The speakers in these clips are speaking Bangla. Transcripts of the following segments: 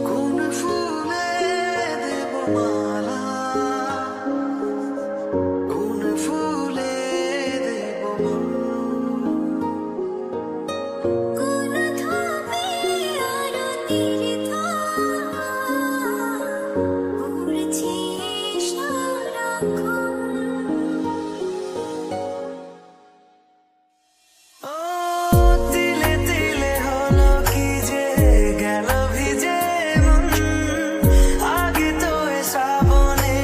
কোন ফুলে দেব মালা, কোন ফুলে দেব মন, কোন ধোপে আরতির ধোঁয়া উড়ছে সারাক্ষণ। ও তিলে তিলে হলো কি যে গেল ভিজে মন, আগে তো এ শ্রাবণে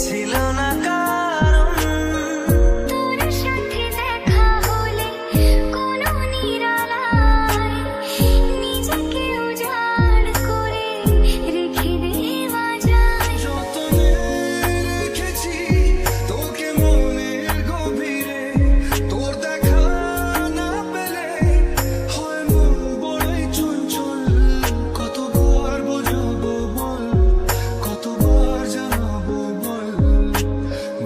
ছিল না কারণ। তোর সাথে দেখা হলে কোনো নিরালায় নিজেকে উজাড় করে রেখে দেওয়া যায়। যতনে রেখেছি তোকে মনের গভীরে, তোর দেখা না পেলে হয় মন বড়ই চঞ্চল। কতবার বোঝাবো বল, কতবার জানাবো বল,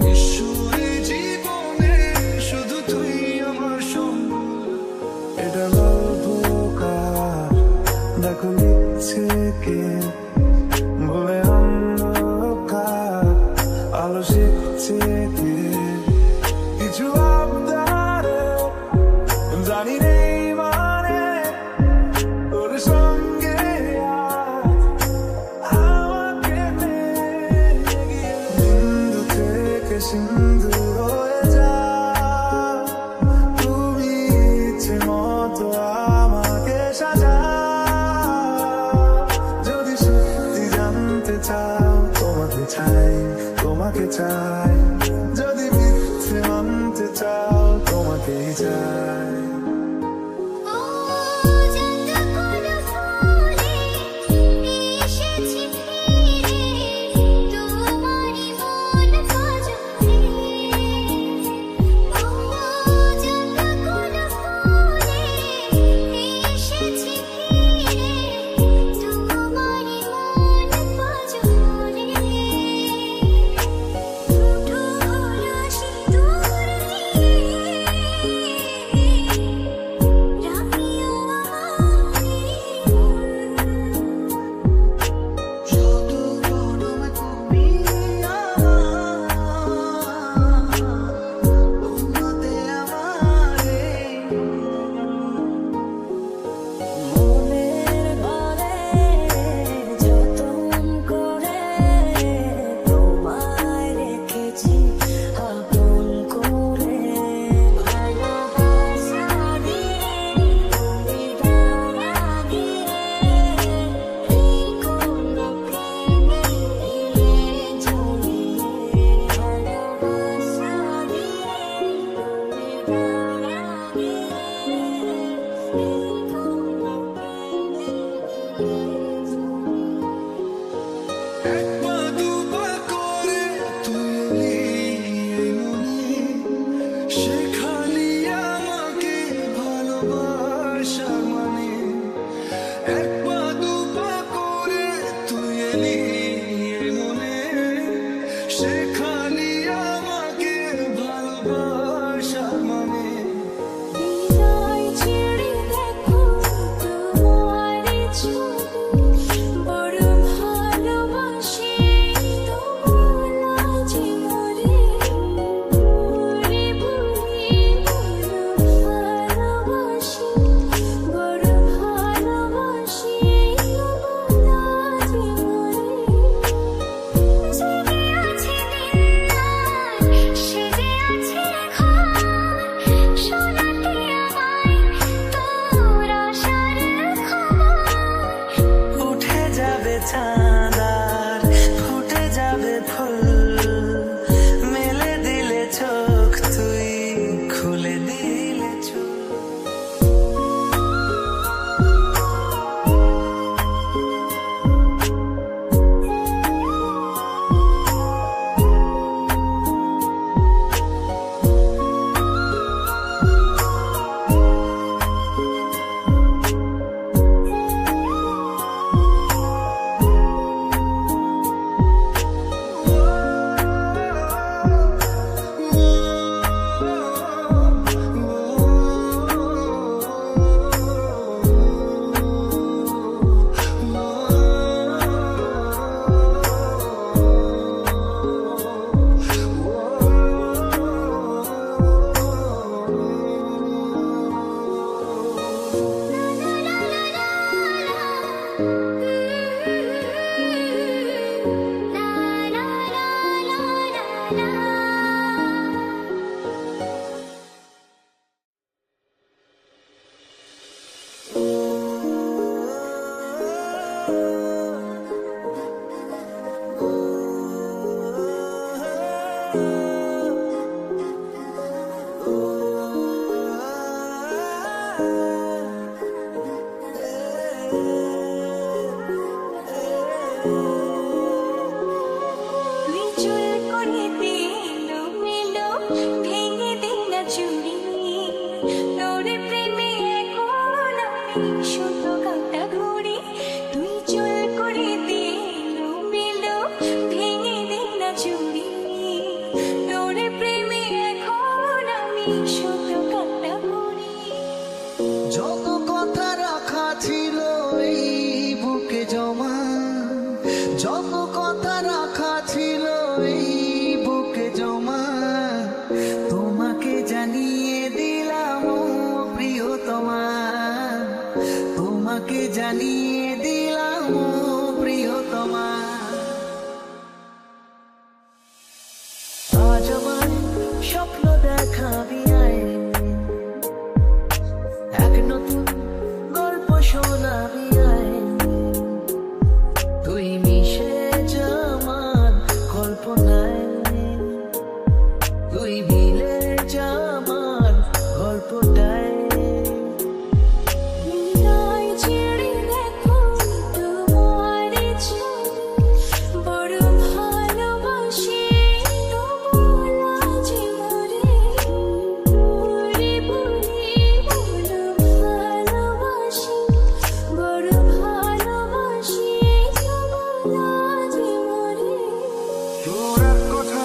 নিশ্চয়ই জীবনে শুধু তুই আমার সম্বল। এটা গল্পকার দেখো লিখছে কে, বলে অন্ধকার আলো শিখছে কে, কিছু আবদারে জানি নেই মানে তোর সঙ্গে আজ আমাকে নিয়ে গিয়ে বিন্দু থেকে সিন্ধু হয়ে যা, তুমি ইচ্ছে মতো আমাকে সাজা। যদি সত্যি জানতে চাও তোমাকে চাই, তোমাকে চাই, যদি মিথ্যে মানতে চাও তোমাকেই চাই। ও যত কোন ফুলে এসেছি ফিরে তোমারই মন পাজরে। ও যত কোন ফুলে এসেছি ফিরে তোমারই মন পাজরে। দুটো হলো সিঁদুর দিয়ে শুধু কান্না করি। যত কথা রাখা ছিল এই বুকে জমা, যত কথা রাখা ছিল এই বুকে জমা, তোমাকে জানিয়ে দিলাম ও প্রিয়তমা, তোমাকে জানিয়ে দিলাম ও প্রিয়তমা। আজ আমার স্বপ্ন দেখাবি আয়, এক নতুন গল্প শোনাবি আয়, তুই মিশে যা আমার কল্পনায়, তুই মিলে যা আমার গল্পটায়। হৃদয় ছেড়ে দেখো তোমার ছবি, বড় ভালোবাসি তোমার জীবনে, পুরি পুরি বড় ভালোবাসি, বড় ভালোবাসি তোমার জীবনে। তোর এক কথা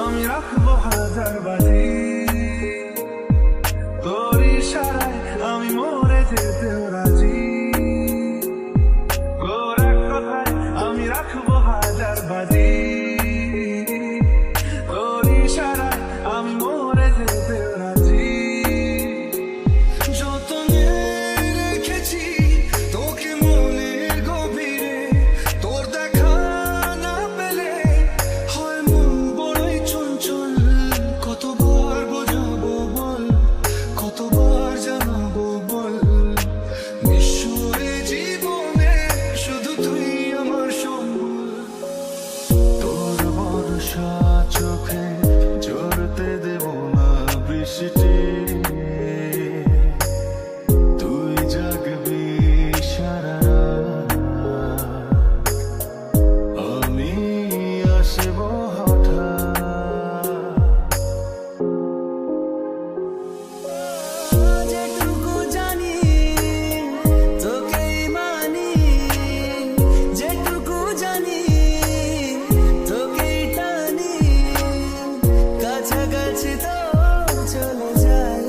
আমি রাখবো হাজার বাজি, তোর ইশারায় আমি মরে যেতেও রাজি। তোর এক কথায় আমি রাখবো হাজার বাজি, তোর ইশারায় আমি মরে যেতেও রাজি। যতনে রেখেছি তোকে মনের গভীরে, তোর দেখা না পেলে হয় মন বড়ই চঞ্চল। কতবার বোঝাবো বল, কতবার জানাবো বল, নিঃস্বরে জীবনে শুধু তুই আমার সম্বল। তোর ভরসা চোখে ঝরতে দেব না বৃষ্টি, তুই জাগবি সারা রাত, আমি আসব হঠাৎ। যেটুকু জানি তোকেই মানি, যেটুকু জানি তোকেই টানি, কাছাকাছি তো চলে যাই,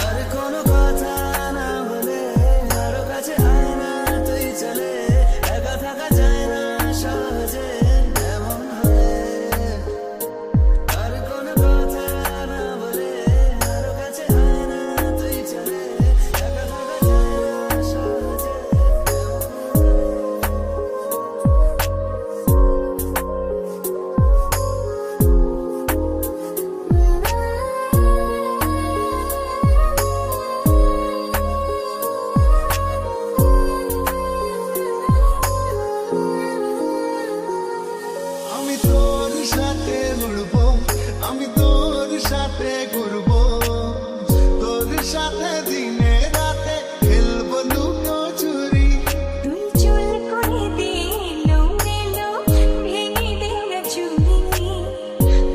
আর কোনো কথা না বলে আরো কাছে আয় না তুই চলে, একা থাকা যায় না সহজে এমন হলে, আর কোনো কথা না বলে আরো কাছে আয় না তুই চলে, একা থাকা যায় না সহজে আমি তোর সাথে উড়বো, আমি তোর সাথে ঘুরবো, তোর সাথে দিনে রাতে খেলবো লুকোচুরি। তুই চুল করে দিলো মেলো, ভেঙে দেওয়া চুড়ি,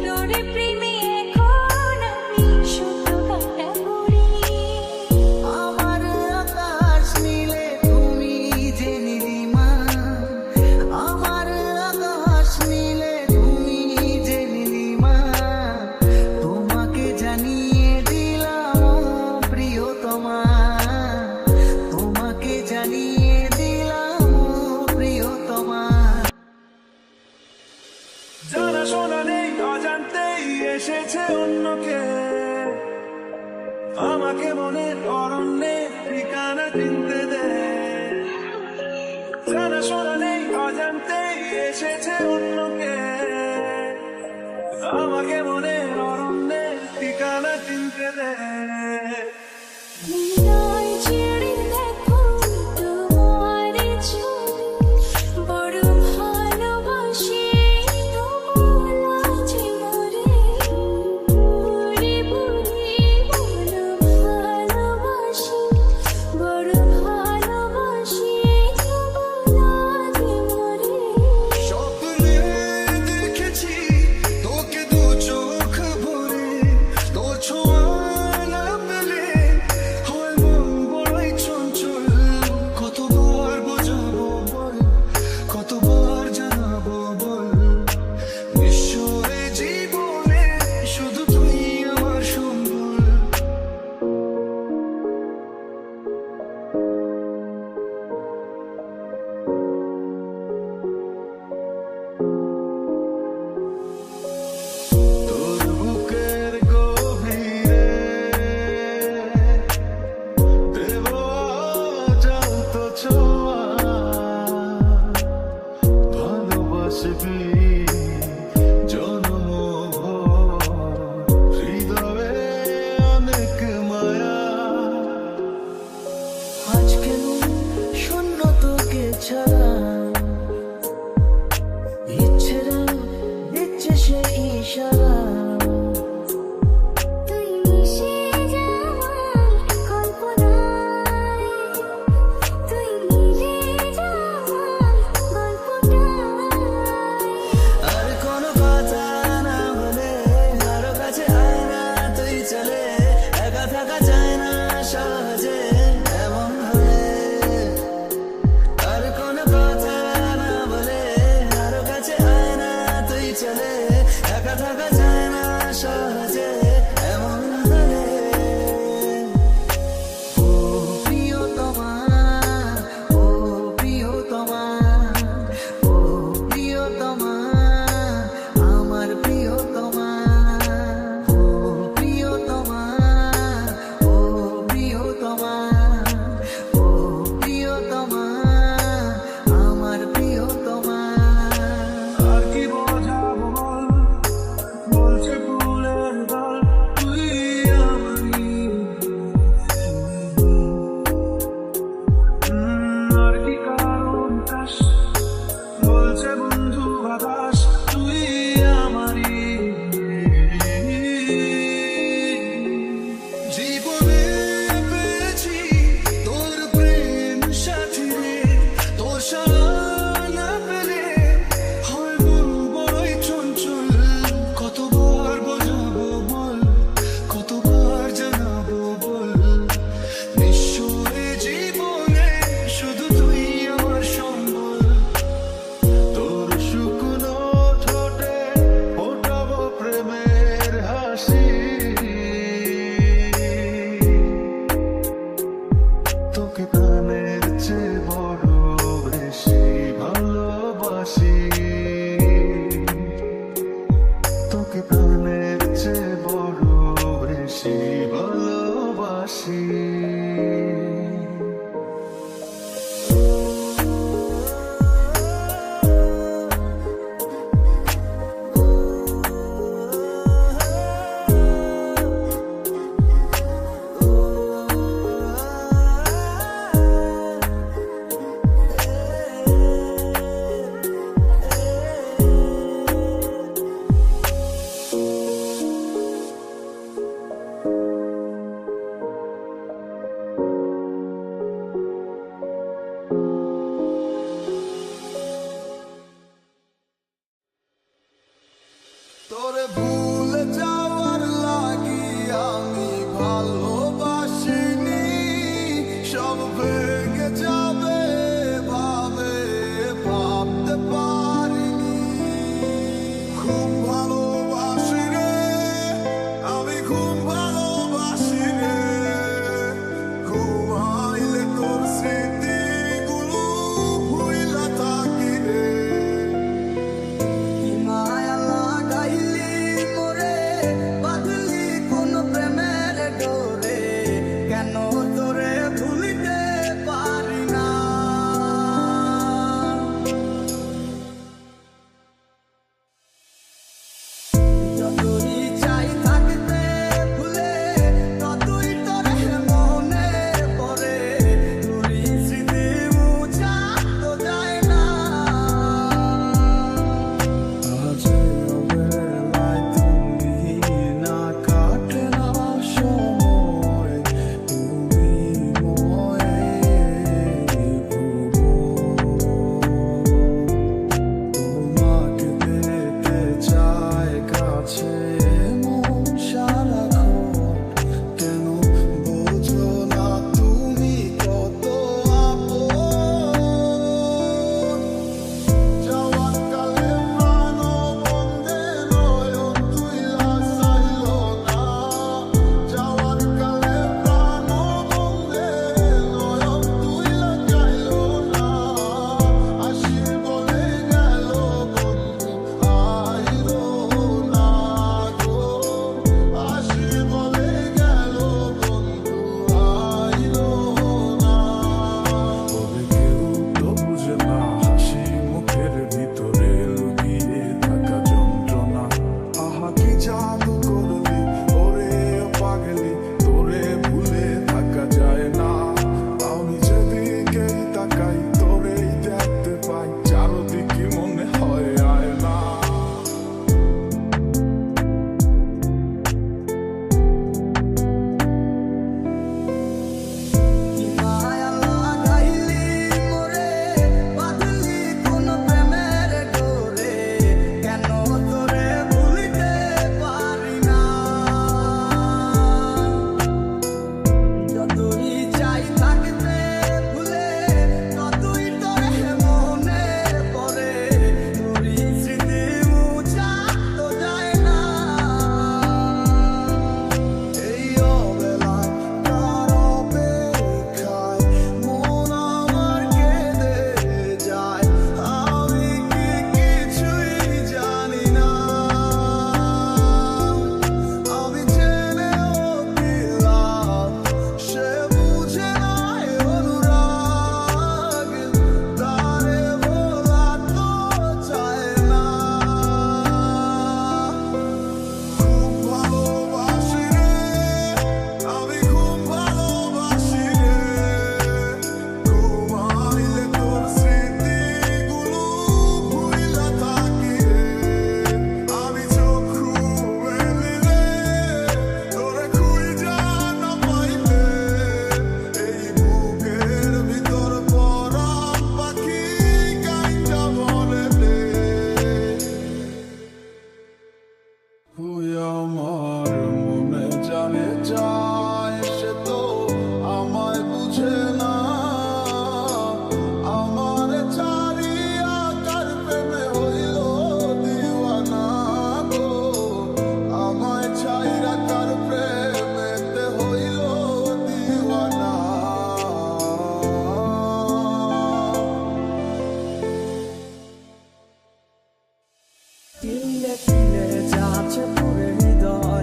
তোর প্রেমে এখন আমি শুধু কান্না করি। আমার আকাশ নীলে তুমি যে নীলিমা, আমার আকাশ নীলে তুমি যে নীলিমা, তোমাকে জানিয়ে দিলাম ও প্রিয়তমা, তোমাকে জানিয়ে দিলাম ও প্রিয়তমা। জানা শোনা নেই অজান্তেই এসেছে অন্যকে, আমাকে মনের অরণ্যে ঠিকানা চিনতে দে। জানা শোনা নেই অজান্তেই এসেছে অন্যকে, আমাকে মনের অরণ্যে ঠিকানা চিনতে দে। হৃদয় ছেড়ে দেখো তোমার ছবি, বড় ভালোবাসি তোমার জীবনে, পুরি পুরি বড় ভালোবাসি, বড় ভালোবাসি তোমার জীবনে। স্বপ্নে দেখেছি তোকে দু চোখ ভরে, তোর ছোঁয়া না ইশারা তুই মিশে যাওয়ার কল্পনায়, তুই মিলে যাওয়ার গল্পটায়। আর কোনো কথা না বলে আরো কাছে আয় না তুই চলে, একা থাকা যায় না সহজে এমন হলে। আর কোনো কথা না বলে আরো কাছে আয় না তুই চলে, একা থাকা যায় না সহজে এমন হলে। ও প্রিয়তমা, ও প্রিয়তমা, ও প্রিয়তমা, আমার প্রিয়তমা। ও প্রিয়তমা, ও প্রিয়তমা, ও প্রিয়তমা, আমার প্রিয়তমা। আর কি বোঝাবো বল, বলছে ফুলের দল তুই আমারই। আর কি কারণ চাস, বলছে বন্ধু বাতাস তুই আমারই। জীবনে পেয়েছি তোর প্রেম সাথী রে, তোর সারা না পেলে হয় মন বড়ই চঞ্চল। কতবার বোঝাবো বল, কতবার জানাবো বল, নিঃস্বরে জীবনে শুধু তুই আমার সম্বল। তোর শুকনো ঠোঁটে ফোটাবো প্রেমের হাসি, তোকে প্রাণের চেয়ে বড় বেশি ভালোবাসি, তোকে প্রাণের চেয়ে বড় বেশি ভালোবাসি। আমার মনে জানে চায় সে তো আমায় বুঝে না, আমার চারিয়া কার প্রেমে হইল দিওয়ানা গো, আমায় ছাইরা কার প্রেমেতে হইল দিওয়ানা। তিলে তিলে যাচ্ছে পুরে হৃদয়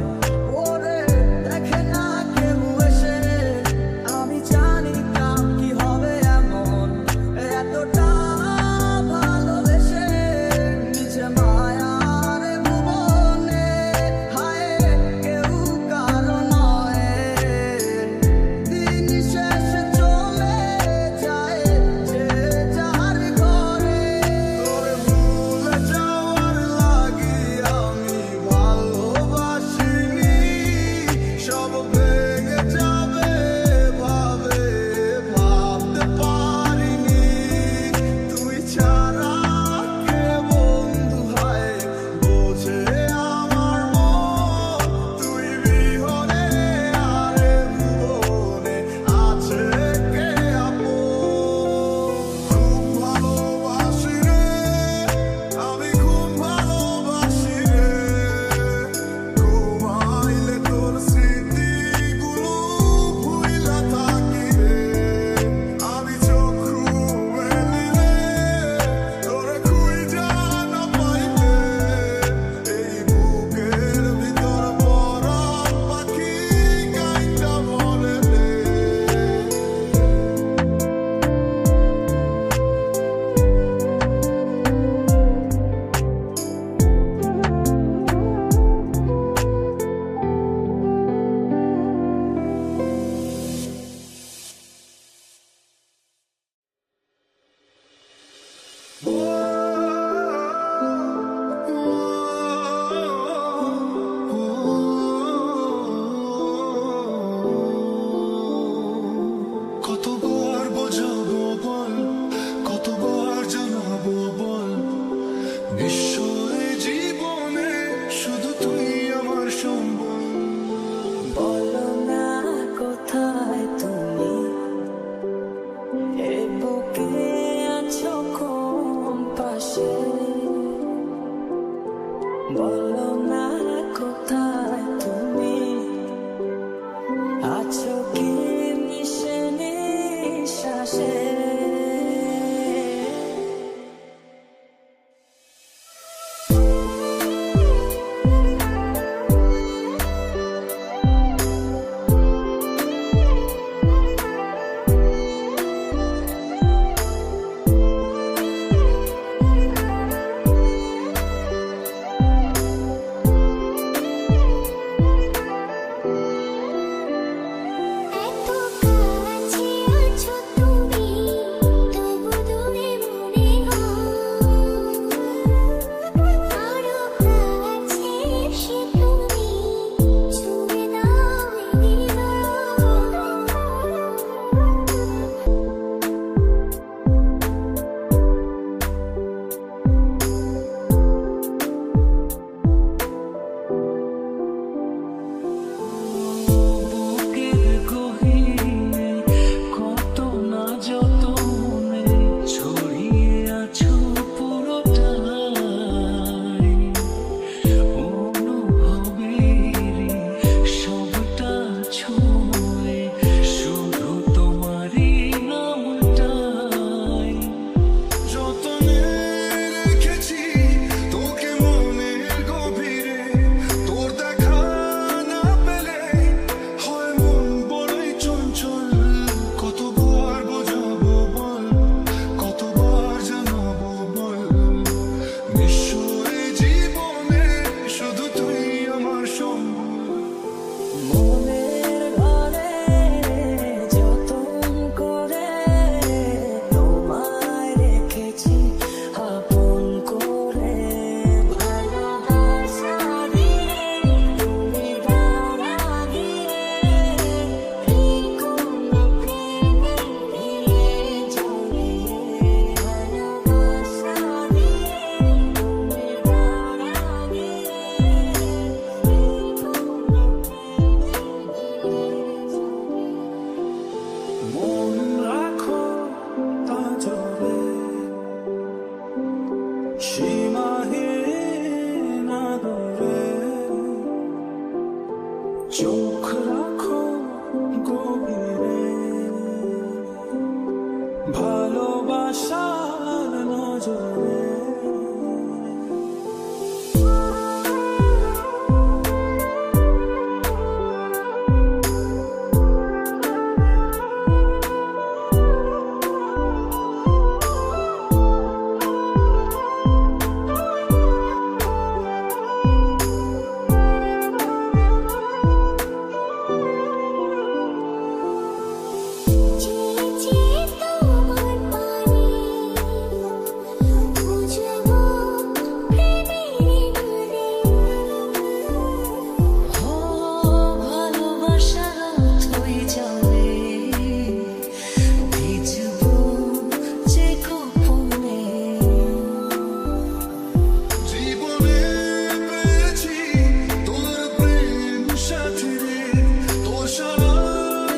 চোখ রাখো গভীরে ভালোবাসার নজরে। চেয়ে তোমার পানে বুঝবো প্রেমের গানে। ও ভালোবাসার অর্থই জানে, ভিজবো যে গোপনে। জীবনে পেয়েছি তোর প্রেম সাথী রে, তোর সারা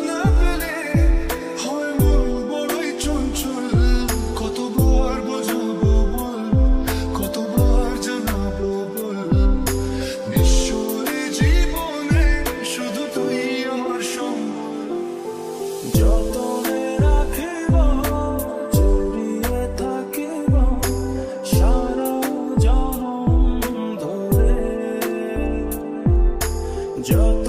না পেলে হয় মন বড়ই চঞ্চল। কতবার বোঝাবো বল, কতবার জানাবো বল, নিশ্চয় জীবনে শুধু তুই আমার সম্বল। যতনে রাখিব জড়িয়ে থাকিব সারা জনম ধরে, যত